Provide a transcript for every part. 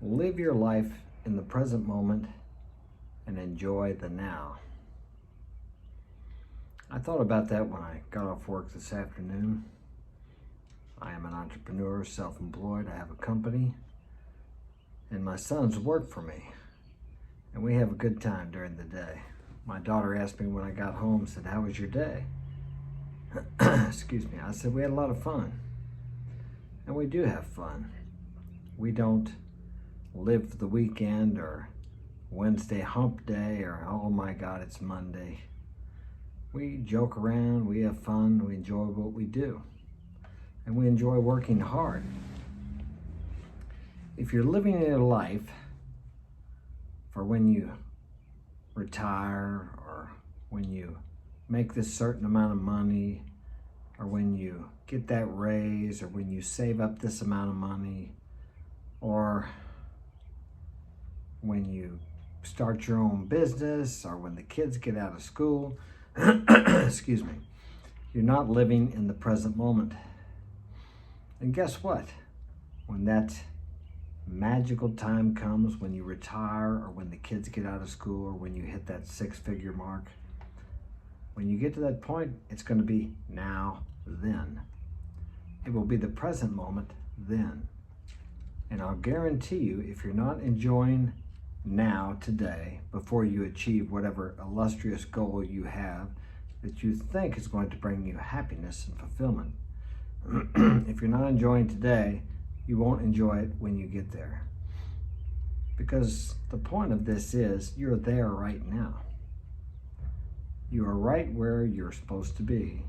Live your life in the present moment and enjoy the now. I thought about that when I got off work this afternoon. I am an entrepreneur, self-employed. I have a company, and my sons work for me, and we have a good time during the day. My daughter asked me when I got home, said, "How was your day?" Excuse me. I said, "We had a lot of fun." And we do have fun. We don't live for the weekend or Wednesday hump day or, oh my God, it's Monday. We joke around, we have fun, we enjoy what we do, and we enjoy working hard. If you're living your life for when you retire, or when you make this certain amount of money, or when you get that raise, or when you save up this amount of money, or when you start your own business, or when the kids get out of school, excuse me, you're not living in the present moment. And guess what? When that magical time comes, when you retire, or when the kids get out of school, or when you hit that six-figure mark, when you get to that point, it's going to be now, then. It will be the present moment, then. And I'll guarantee you, if you're not enjoying now, today, before you achieve whatever illustrious goal you have that you think is going to bring you happiness and fulfillment, if you're not enjoying today, you won't enjoy it when you get there. Because the point of this is, you're there right now. You are right where you're supposed to be,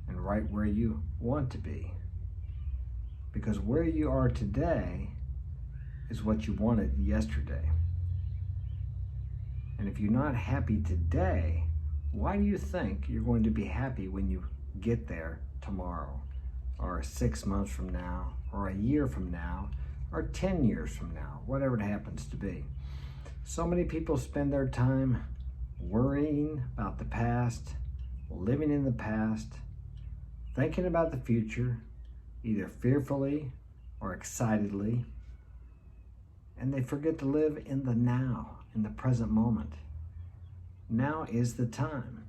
and right where you want to be. Because where you are today is what you wanted yesterday. And if you're not happy today, why do you think you're going to be happy when you get there tomorrow, or 6 months from now, or a year from now, or 10 years from now, whatever it happens to be? So many people spend their time worrying about the past, living in the past, thinking about the future, either fearfully or excitedly, and they forget to live in the now, in the present moment. Now is the time.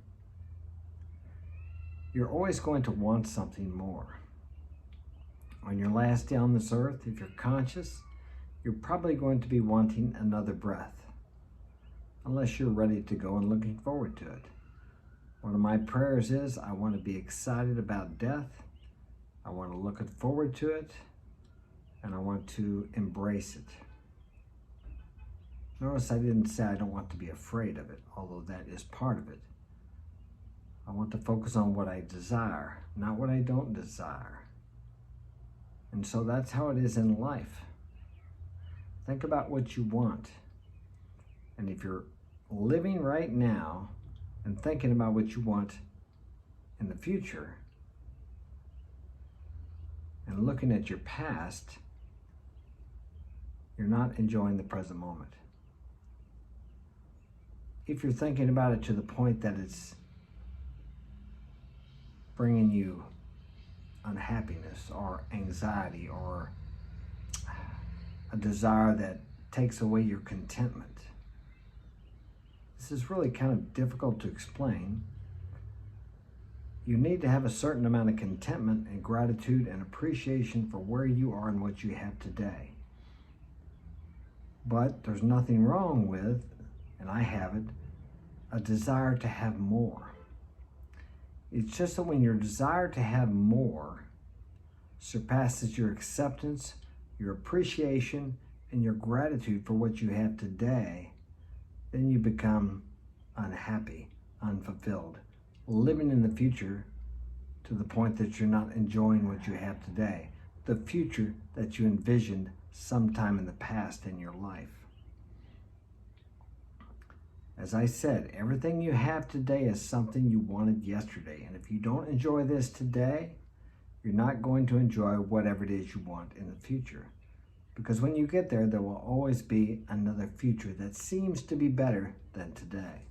You're always going to want something more. On your last day on this earth, if you're conscious, you're probably going to be wanting another breath, unless you're ready to go and looking forward to it. One of my prayers is, I want to be excited about death, I want to look forward to it, and I want to embrace it. Notice I didn't say I don't want to be afraid of it, although that is part of it. I want to focus on what I desire, not what I don't desire. And so that's how it is in life. Think about what you want. And if you're living right now and thinking about what you want in the future, and looking at your past, you're not enjoying the present moment. If you're thinking about it to the point that it's bringing you unhappiness or anxiety or a desire that takes away your contentment, this is really kind of difficult to explain. You need to have a certain amount of contentment and gratitude and appreciation for where you are and what you have today. But there's nothing wrong with, and I have it, a desire to have more. It's just that when your desire to have more surpasses your acceptance, your appreciation, and your gratitude for what you have today, then you become unhappy, unfulfilled, living in the future to the point that you're not enjoying what you have today, the future that you envisioned sometime in the past in your life. As I said, everything you have today is something you wanted yesterday. And if you don't enjoy this today, you're not going to enjoy whatever it is you want in the future. Because when you get there, there will always be another future that seems to be better than today.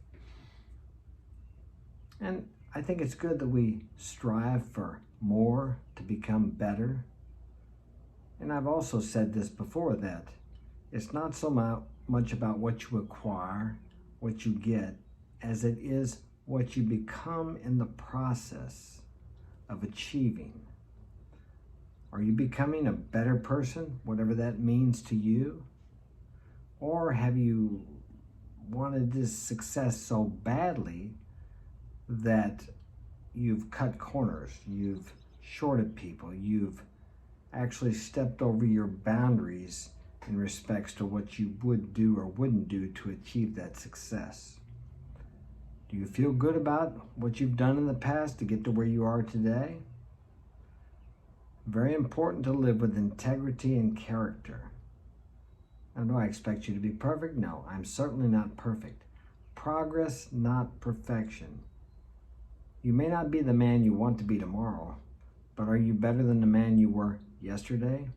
And I think it's good that we strive for more, to become better. And I've also said this before, that It's not so much about what you acquire, what you get, as it is what you become in the process of achieving. Are you becoming a better person, whatever that means to you? Or have you wanted this success so badly that you've cut corners, you've shorted people, you've actually stepped over your boundaries in respects to what you would do or wouldn't do to achieve that success? Do you feel good about what you've done in the past to get to where you are today? Very important to live with integrity and character. Now, do I expect you to be perfect? No, I'm certainly not perfect. Progress, not perfection. You may not be the man you want to be tomorrow, but are you better than the man you were yesterday?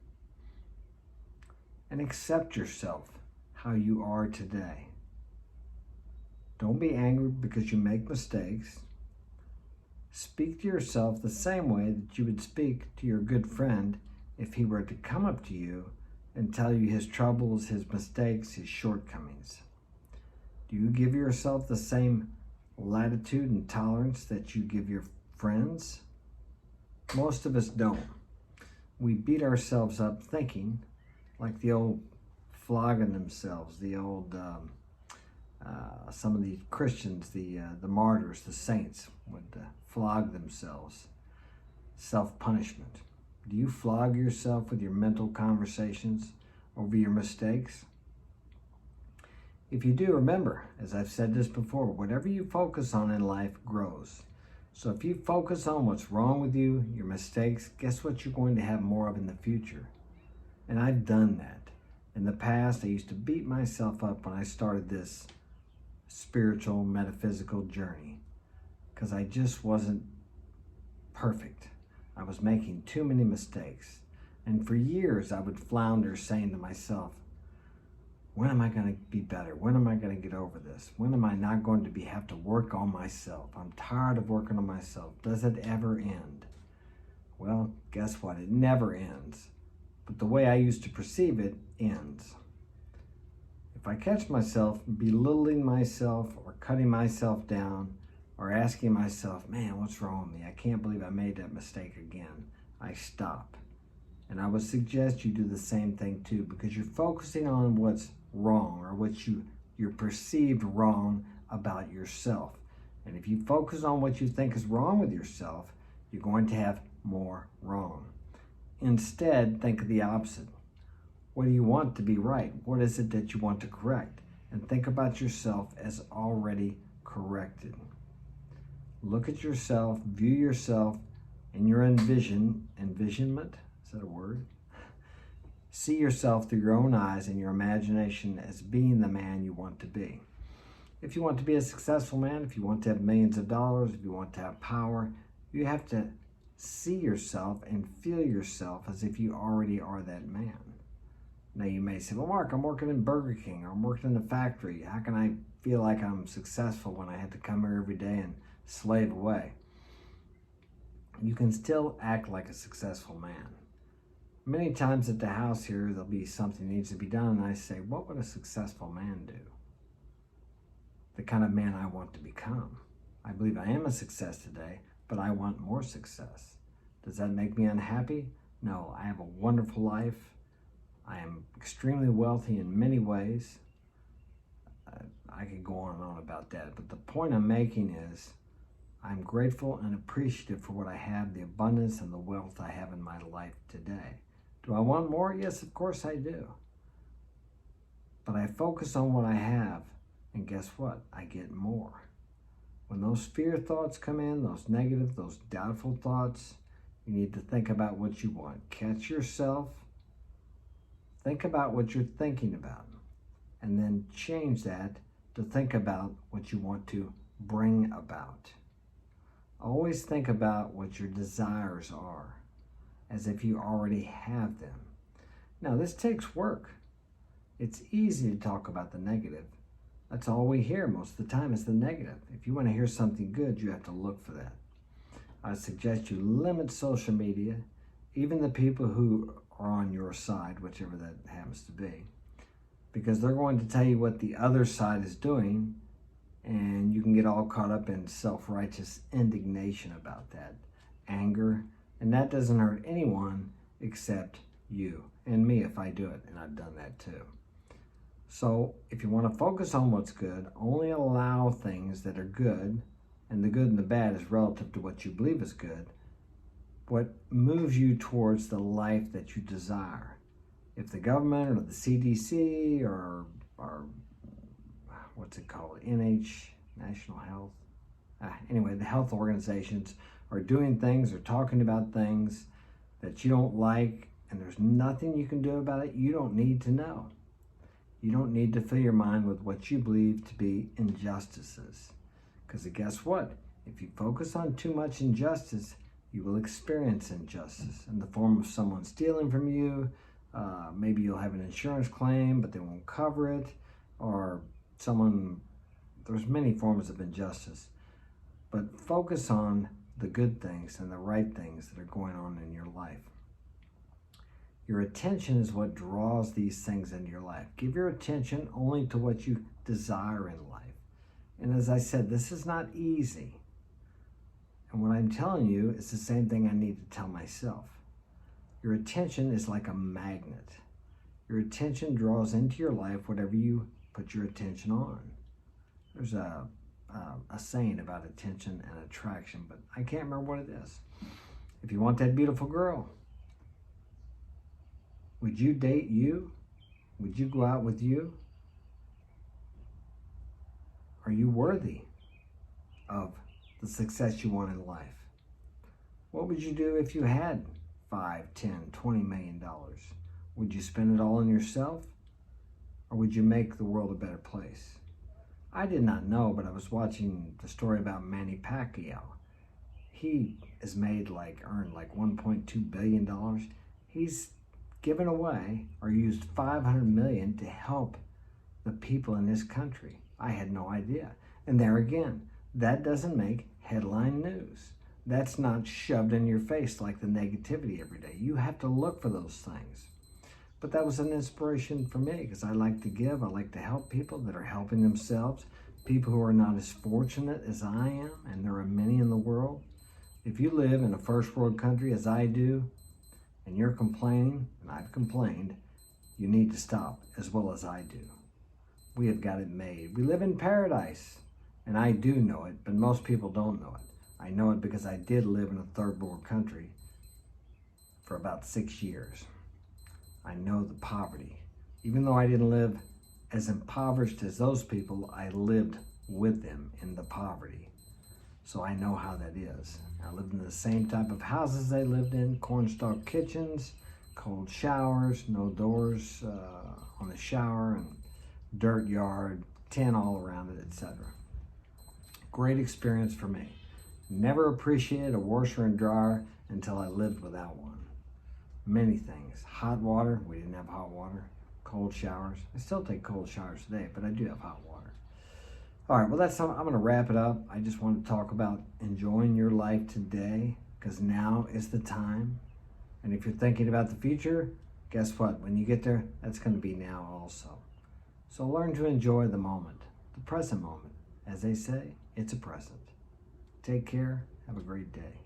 And accept yourself how you are today. Don't be angry because you make mistakes. Speak to yourself the same way that you would speak to your good friend if he were to come up to you and tell you his troubles, his mistakes, his shortcomings. Do you give yourself the same latitude and tolerance that you give your friends? Most of us don't. We beat ourselves up thinking, like the old flogging themselves, the old, some of the Christians, the martyrs, the saints would flog themselves. Self-punishment. Do you flog yourself with your mental conversations over your mistakes? If you do, remember, as I've said this before, whatever you focus on in life grows. So if you focus on what's wrong with you, your mistakes, guess what you're going to have more of in the future? And I've done that. In the past, I used to beat myself up when I started this spiritual, metaphysical journey because I just wasn't perfect. I was making too many mistakes. And for years, I would flounder saying to myself, when am I going to be better? When am I going to get over this? When am I not going to have to work on myself? I'm tired of working on myself. Does it ever end? Well, guess what? It never ends. But the way I used to perceive it ends. If I catch myself belittling myself or cutting myself down or asking myself, man, what's wrong with me? I can't believe I made that mistake again, I stop. And I would suggest you do the same thing too, because you're focusing on what's wrong or what you're perceived wrong about yourself. And if you focus on what you think is wrong with yourself, you're going to have more wrong. Instead, think of the opposite. What do you want to be right? What is it that you want to correct? And think about yourself as already corrected. Look at yourself, view yourself in your envisionment. Is that a word? See yourself through your own eyes and your imagination as being the man you want to be. If you want to be a successful man, if you want to have millions of dollars, if you want to have power, you have to see yourself and feel yourself as if you already are that man. Now you may say, well, Mark, I'm working in Burger King, or I'm working in a factory. How can I feel like I'm successful when I have to come here every day and slave away? You can still act like a successful man. Many times at the house here, there'll be something that needs to be done, and I say, what would a successful man do? The kind of man I want to become. I believe I am a success today, but I want more success. Does that make me unhappy? No, I have a wonderful life. I am extremely wealthy in many ways. I could go on and on about that, but the point I'm making is I'm grateful and appreciative for what I have, the abundance and the wealth I have in my life today. Do I want more? Yes, of course I do. But I focus on what I have, and guess what? I get more. When those fear thoughts come in, those negative, those doubtful thoughts, you need to think about what you want. Catch yourself. Think about what you're thinking about, and then change that to think about what you want to bring about. Always think about what your desires are, as if you already have them. Now, this takes work. It's easy to talk about the negative. That's all we hear most of the time is the negative. If you want to hear something good, you have to look for that. I suggest you limit social media, even the people who are on your side, whichever that happens to be. because they're going to tell you what the other side is doing, and you can get all caught up in self-righteous indignation about that, anger, and that doesn't hurt anyone except you and me if I do it, and I've done that too. So if you want to focus on what's good, only allow things that are good, and the good and the bad is relative to what you believe is good, what moves you towards the life that you desire. If the government or the CDC or what's it called, National Health, anyway, the health organizations are doing things or talking about things that you don't like, and there's nothing you can do about it, you don't need to know. You don't need to fill your mind with what you believe to be injustices. Because guess what? If you focus on too much injustice, you will experience injustice in the form of someone stealing from you. Maybe you'll have an insurance claim, but they won't cover it. Or there's many forms of injustice. But focus on the good things and the right things that are going on in your life. Your attention is what draws these things into your life. Give your attention only to what you desire in life. And as I said, this is not easy. And what I'm telling you is the same thing I need to tell myself. Your attention is like a magnet. Your attention draws into your life whatever you put your attention on. There's a saying about attention and attraction, but I can't remember what it is. If you want that beautiful girl, would you date you? Would you go out with you? Are you worthy of the success you want in life? What would you do if you had $5, $10, $20 million? Would you spend it all on yourself? Or would you make the world a better place? I did not know, but I was watching the story about Manny Pacquiao. He has earned like $1.2 billion. He's given away or used $500 million to help the people in this country. I had no idea. And there again, that doesn't make headline news. That's not shoved in your face like the negativity every day. You have to look for those things. But that was an inspiration for me because I like to give. I like to help people that are helping themselves, people who are not as fortunate as I am, and there are many in the world. If you live in a first world country as I do, and you're complaining, and I've complained, you need to stop as well as I do. We have got it made. We live in paradise, and I do know it, but most people don't know it. I know it because I did live in a third world country for about 6 years. I know the poverty. Even though I didn't live as impoverished as those people, I lived with them in the poverty. So I know how that is. I lived in the same type of houses they lived in, cornstalk kitchens, cold showers, no doors on the shower, and dirt yard, tin all around it, etc. Great experience for me. Never appreciated a washer and dryer until I lived without one. Many things. Hot water, we didn't have hot water. Cold showers. I still take cold showers today, but I do have hot water. All right, well, I'm going to wrap it up. I just want to talk about enjoying your life today because now is the time. And if you're thinking about the future, guess what? When you get there, that's going to be now also. So learn to enjoy the moment, the present moment. As they say, it's a present. Take care. Have a great day.